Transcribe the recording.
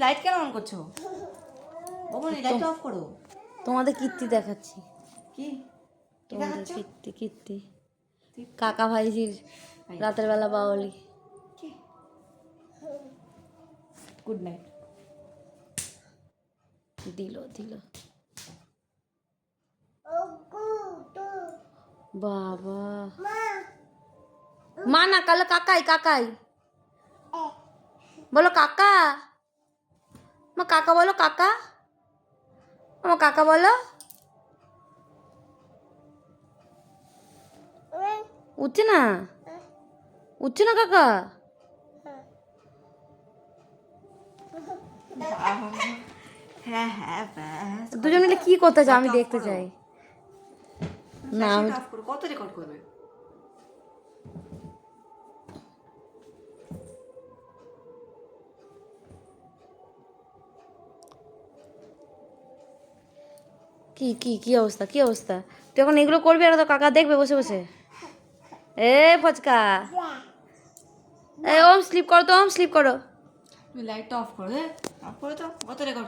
Light কেন on করছো? বৌমনি light off করো। তোমাদের কীর্তি দেখাচ্ছি। কি তোমাদের কীর্তি কাকা ভাইজির রাতের বেলা বাউলি। Good night. দিল বাবা মা না কালো কাকাই বলো কাকা। মা কাকা বলো কাকা। আমার কাকা বলো। উঠছে না কাকা। হ্যাঁ হ্যাঁ ব্যাস। দুজন মিলে কি করতে চাও আমি দেখতে চাই। না আমি অফ করো। কত রেকর্ড করবে? কি অবস্থা তুই এখন এগুলো করবি আর তো কাকা দেখবে বসে বসে। এ ফচকা ওম স্লিপ করো। তুমি লাইটটা অফ করো। অফ করো তো। কত রেকর্ড